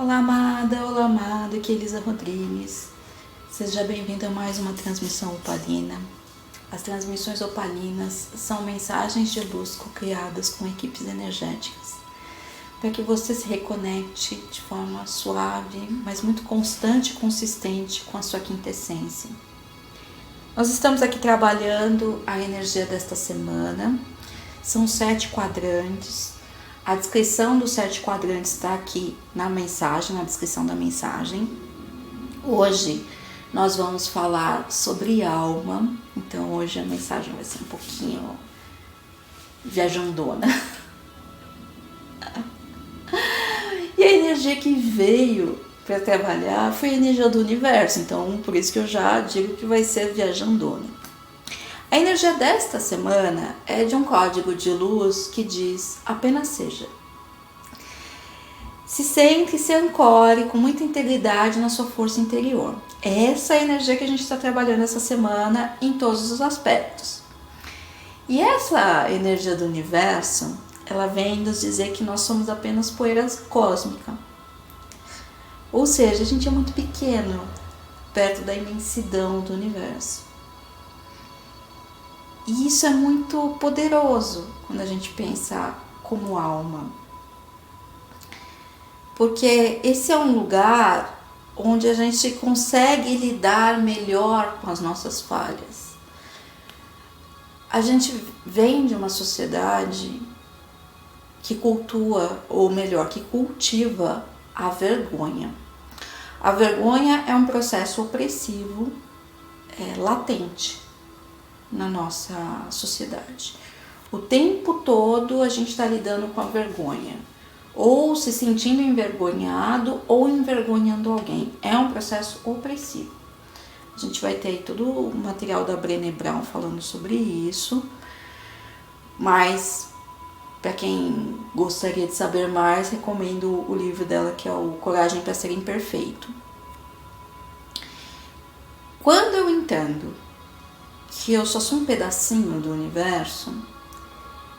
Olá amada, aqui é Elisa Rodrigues. Seja bem-vindo a mais uma transmissão opalina. As transmissões opalinas são mensagens de luz co-criadas com equipes energéticas para que você se reconecte de forma suave, mas muito constante e consistente com a sua quintessência. Nós estamos aqui trabalhando a energia desta semana. São 7 quadrantes. A descrição dos 7 quadrantes está aqui na mensagem, na descrição da mensagem. Hoje nós vamos falar sobre alma, então hoje a mensagem vai ser um pouquinho viajandona. E a energia que veio para trabalhar foi a energia do universo, então por isso que eu já digo que vai ser viajandona. A energia desta semana é de um código de luz que diz apenas seja. Se centre e se ancore com muita integridade na sua força interior. Essa é a energia que a gente está trabalhando essa semana em todos os aspectos. E essa energia do universo, ela vem nos dizer que nós somos apenas poeira cósmica. Ou seja, a gente é muito pequeno perto da imensidão do universo. E isso é muito poderoso quando a gente pensa como alma. Porque esse é um lugar onde a gente consegue lidar melhor com as nossas falhas. A gente vem de uma sociedade que cultua, ou melhor, que cultiva a vergonha. A vergonha é um processo opressivo, latente na nossa sociedade. O tempo todo a gente está lidando com a vergonha, ou se sentindo envergonhado ou envergonhando alguém. É um processo opressivo. A gente vai ter aí todo o material da Brené Brown falando sobre isso, mas para quem gostaria de saber mais, recomendo o livro dela, que é o Coragem para Ser Imperfeito. Quando eu entendo que eu só sou um pedacinho do universo,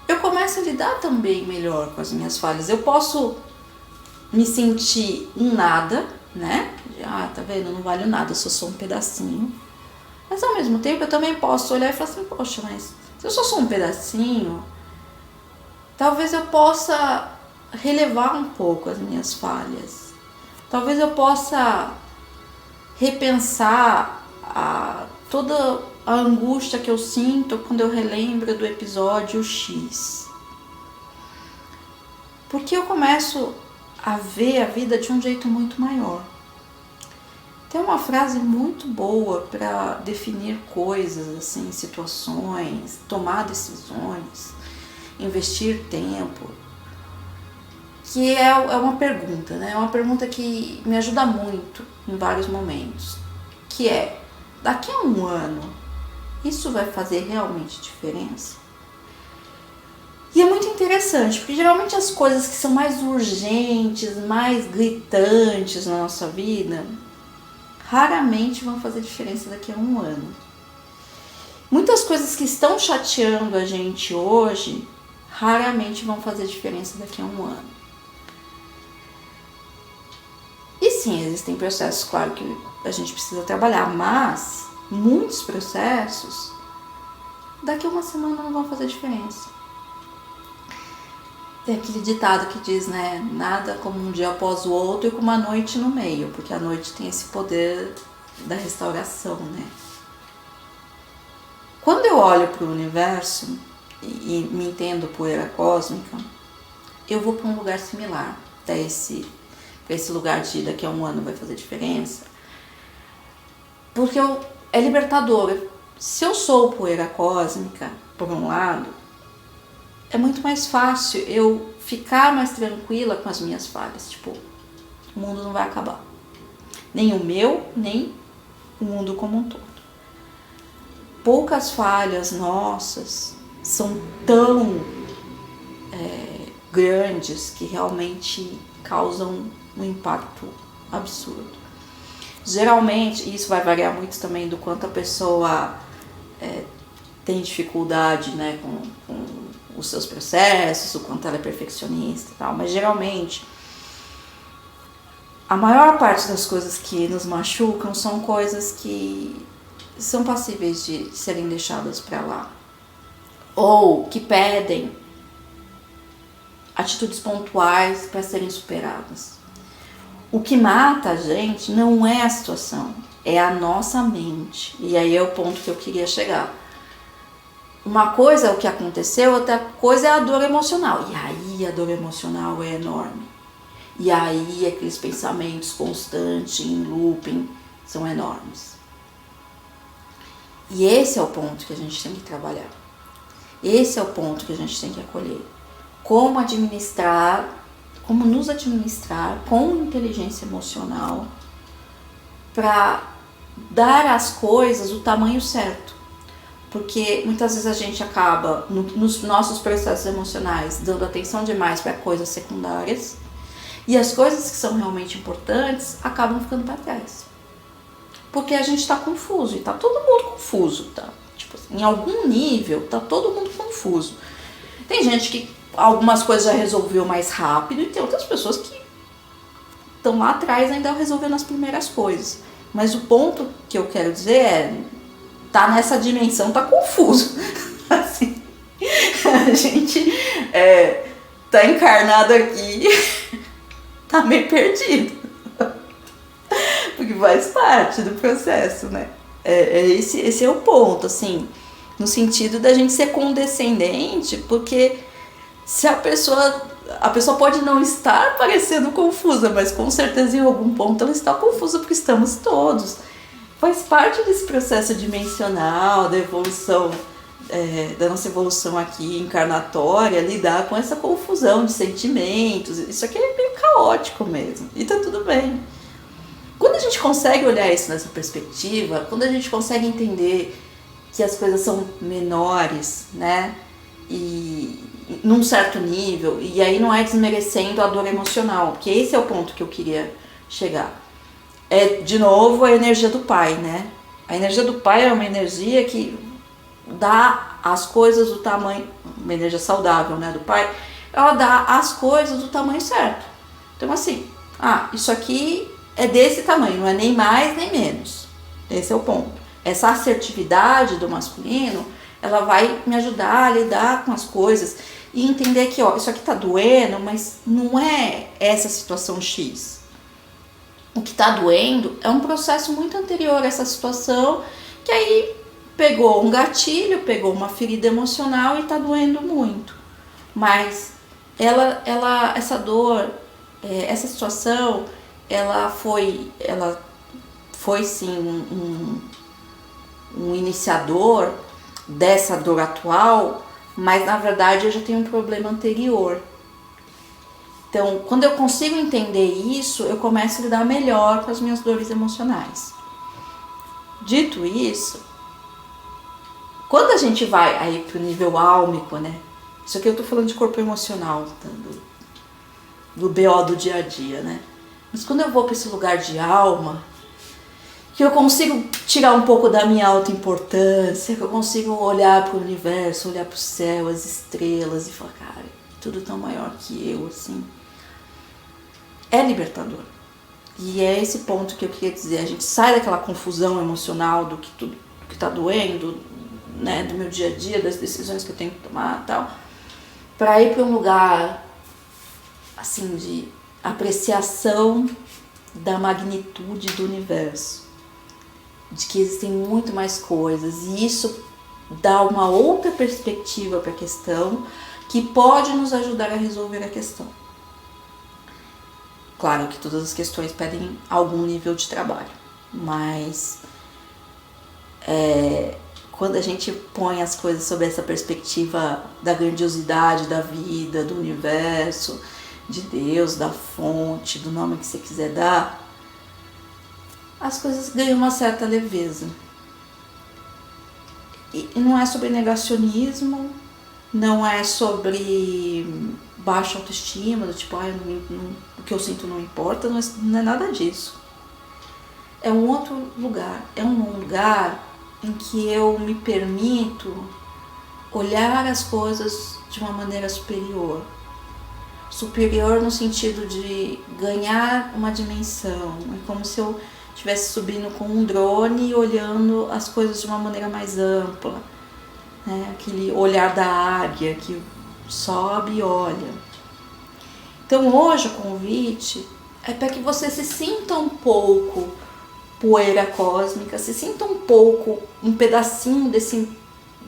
eu começo a lidar também melhor com as minhas falhas. Eu posso me sentir um nada, né? Tá vendo? Eu não valho nada, eu só sou um pedacinho. Mas ao mesmo tempo eu também posso olhar e falar assim, poxa, mas se eu só sou um pedacinho, talvez eu possa relevar um pouco as minhas falhas. Talvez eu possa repensar toda a angústia que eu sinto quando eu relembro do episódio X. Porque eu começo a ver a vida de um jeito muito maior. Tem uma frase muito boa para definir coisas, assim, situações, tomar decisões, investir tempo, que é uma pergunta, né? É uma pergunta que me ajuda muito em vários momentos, que é: daqui a um ano, isso vai fazer realmente diferença? E é muito interessante, porque geralmente as coisas que são mais urgentes, mais gritantes na nossa vida, raramente vão fazer diferença daqui a um ano. Muitas coisas que estão chateando a gente hoje, raramente vão fazer diferença daqui a um ano. E sim, existem processos, claro, que a gente precisa trabalhar, mas muitos processos daqui a uma semana não vão fazer diferença. Tem aquele ditado que diz, né, nada como um dia após o outro e com uma noite no meio, porque a noite tem esse poder da restauração, né? Quando eu olho para o universo e me entendo poeira cósmica, eu vou para um lugar similar, para esse lugar de daqui a um ano vai fazer diferença, porque é libertador. Se eu sou poeira cósmica, por um lado, é muito mais fácil eu ficar mais tranquila com as minhas falhas. Tipo, o mundo não vai acabar. Nem o meu, nem o mundo como um todo. Poucas falhas nossas são tão grandes que realmente causam um impacto absurdo. Geralmente, isso vai variar muito também do quanto a pessoa tem dificuldade, né, com os seus processos, o quanto ela é perfeccionista e tal, mas geralmente A maior parte das coisas que nos machucam são coisas que são passíveis de serem deixadas para lá. Ou que pedem atitudes pontuais para serem superadas. O que mata a gente não é a situação, é a nossa mente. E aí é o ponto que eu queria chegar. Uma coisa é o que aconteceu, outra coisa é a dor emocional. E aí a dor emocional é enorme. E aí aqueles pensamentos constantes, em looping, são enormes. E esse é o ponto que a gente tem que trabalhar. Esse é o ponto que a gente tem que acolher. Como administrar, como nos administrar com inteligência emocional para dar às coisas o tamanho certo. Porque muitas vezes a gente acaba, nos nossos processos emocionais, dando atenção demais para coisas secundárias e as coisas que são realmente importantes acabam ficando para trás. Porque a gente está confuso e está todo mundo confuso, tá? Tipo assim, em algum nível está todo mundo confuso. Tem gente que algumas coisas já resolveu mais rápido e tem outras pessoas que estão lá atrás ainda resolvendo as primeiras coisas. Mas o ponto que eu quero dizer é, tá nessa dimensão, tá confuso. Assim, a gente tá encarnado aqui, tá meio perdido. Porque faz parte do processo, né? Esse é o ponto, assim, no sentido da gente ser condescendente, porque se a pessoa pode não estar parecendo confusa, mas com certeza em algum ponto ela está confusa, porque estamos todos. Faz parte desse processo dimensional, da evolução, da nossa evolução aqui encarnatória, lidar com essa confusão de sentimentos. Isso aqui é meio caótico mesmo, e tá tudo bem. Quando a gente consegue olhar isso nessa perspectiva, quando a gente consegue entender que as coisas são menores, né, e num certo nível, e aí não é desmerecendo a dor emocional, porque esse é o ponto que eu queria chegar. É, de novo, a energia do pai, né? A energia do pai é uma energia que dá as coisas do tamanho, uma energia saudável, né, do pai, ela dá as coisas do tamanho certo. Então assim, isso aqui é desse tamanho, não é nem mais nem menos. Esse é o ponto. Essa assertividade do masculino, ela vai me ajudar a lidar com as coisas e entender que, isso aqui tá doendo, mas não é essa situação X. O que tá doendo é um processo muito anterior a essa situação, que aí pegou um gatilho, pegou uma ferida emocional e tá doendo muito. Mas essa dor, essa situação, ela foi sim um iniciador dessa dor atual, mas na verdade eu já tenho um problema anterior. Então, quando eu consigo entender isso, eu começo a lidar melhor com as minhas dores emocionais. Dito isso, quando a gente vai aí pro nível álmico, né? Isso aqui eu tô falando de corpo emocional, do BO do dia a dia, né? Mas quando eu vou para esse lugar de alma, que eu consigo tirar um pouco da minha autoimportância, que eu consigo olhar para o universo, olhar para o céu, as estrelas e falar, cara, tudo tão maior que eu, assim. É libertador. E é esse ponto que eu queria dizer. A gente sai daquela confusão emocional do que tudo que tá doendo, né, do meu dia a dia, das decisões que eu tenho que tomar e tal, para ir para um lugar, assim, de apreciação da magnitude do universo. De que existem muito mais coisas, e isso dá uma outra perspectiva para a questão que pode nos ajudar a resolver a questão. Claro que todas as questões pedem algum nível de trabalho, mas quando a gente põe as coisas sob essa perspectiva da grandiosidade da vida, do universo, de Deus, da fonte, do nome que você quiser dar, as coisas ganham uma certa leveza. E não é sobre negacionismo, não é sobre baixa autoestima, do tipo, o que eu sinto não importa, não é nada disso. É um outro lugar, é um lugar em que eu me permito olhar as coisas de uma maneira superior. Superior no sentido de ganhar uma dimensão. É como se eu estivesse subindo com um drone e olhando as coisas de uma maneira mais ampla, né? Aquele olhar da águia que sobe e olha. Então hoje o convite é para que você se sinta um pouco poeira cósmica, se sinta um pouco um pedacinho desse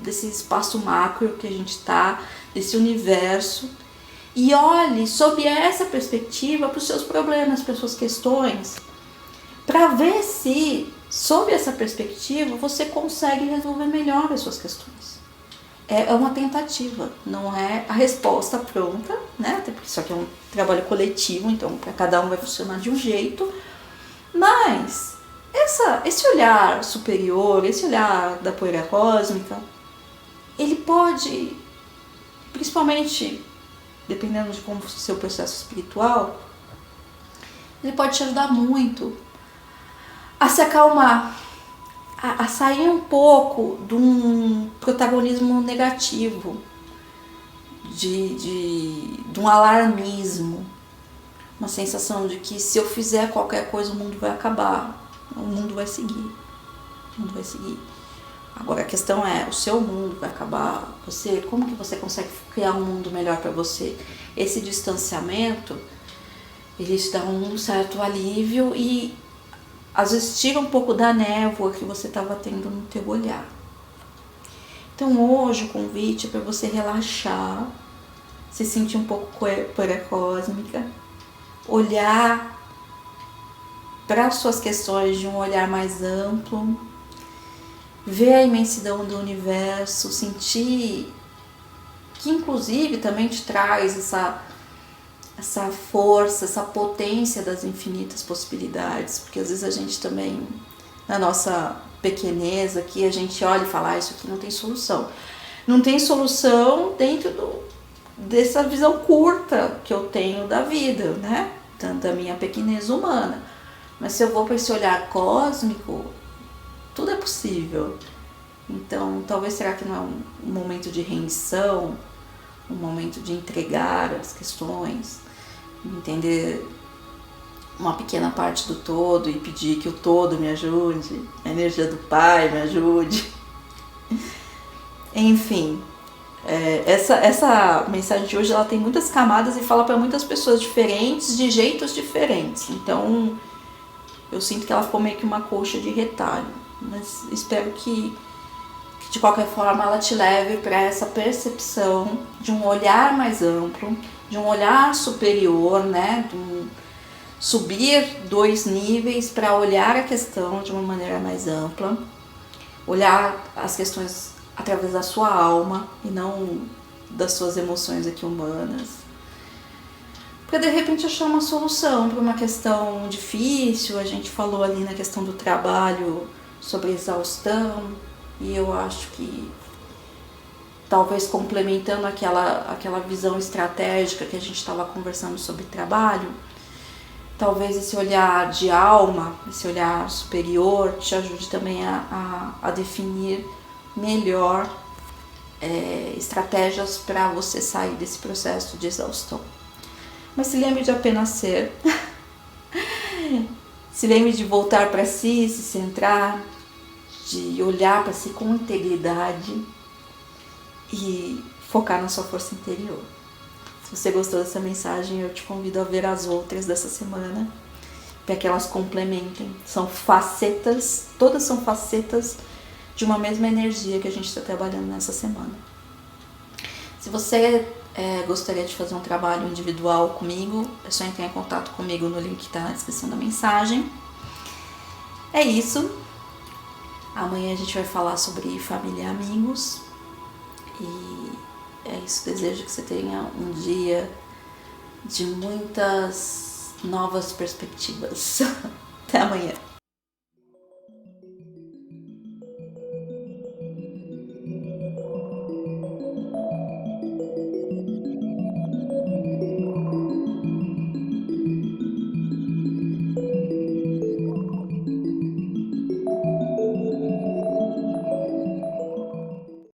espaço macro que a gente está, desse universo, e olhe sob essa perspectiva para os seus problemas, para as suas questões, para ver se, sob essa perspectiva, você consegue resolver melhor as suas questões. É uma tentativa, não é a resposta pronta, né? Até porque isso aqui é um trabalho coletivo, então para cada um vai funcionar de um jeito, mas esse olhar superior, esse olhar da poeira cósmica, ele pode, principalmente dependendo de como for o seu processo espiritual, ele pode te ajudar muito a se acalmar, a sair um pouco de um protagonismo negativo, de um alarmismo, uma sensação de que se eu fizer qualquer coisa o mundo vai acabar, o mundo vai seguir, o mundo vai seguir. Agora a questão é, o seu mundo vai acabar, como que você consegue criar um mundo melhor para você? Esse distanciamento, ele te dá um certo alívio e às vezes tira um pouco da névoa que você estava tendo no teu olhar. Então hoje o convite é para você relaxar, se sentir um pouco poeira cósmica, olhar para as suas questões de um olhar mais amplo, ver a imensidão do universo, sentir que inclusive também te traz essa força, essa potência das infinitas possibilidades, porque às vezes a gente também, na nossa pequenez aqui, a gente olha e fala, isso aqui não tem solução. Não tem solução dentro dessa visão curta que eu tenho da vida, né? Tanto da minha pequenez humana. Mas se eu vou para esse olhar cósmico, tudo é possível. Então, talvez será que não é um momento de rendição, um momento de entregar as questões, entender uma pequena parte do todo e pedir que o todo me ajude, a energia do Pai me ajude. Enfim, essa mensagem de hoje ela tem muitas camadas e fala para muitas pessoas diferentes, de jeitos diferentes. Então, eu sinto que ela ficou meio que uma coxa de retalho, mas espero que de qualquer forma ela te leve para essa percepção de um olhar mais amplo, de um olhar superior, né? De subir 2 níveis para olhar a questão de uma maneira mais ampla, olhar as questões através da sua alma e não das suas emoções aqui humanas, para de repente achar uma solução para uma questão difícil. A gente falou ali na questão do trabalho sobre exaustão, e eu acho que talvez complementando aquela visão estratégica que a gente estava conversando sobre trabalho, talvez esse olhar de alma, esse olhar superior te ajude também a definir melhor estratégias para você sair desse processo de exaustão. Mas se lembre de apenas ser, se lembre de voltar para si, se centrar, de olhar para si com integridade e focar na sua força interior. Se você gostou dessa mensagem, eu te convido a ver as outras dessa semana, para que elas complementem. São facetas, todas são facetas de uma mesma energia que a gente está trabalhando nessa semana. Se você gostaria de fazer um trabalho individual comigo, é só entrar em contato comigo no link que está na descrição da mensagem. É isso. Amanhã a gente vai falar sobre família e amigos. E é isso. Desejo que você tenha um dia de muitas novas perspectivas. Até amanhã.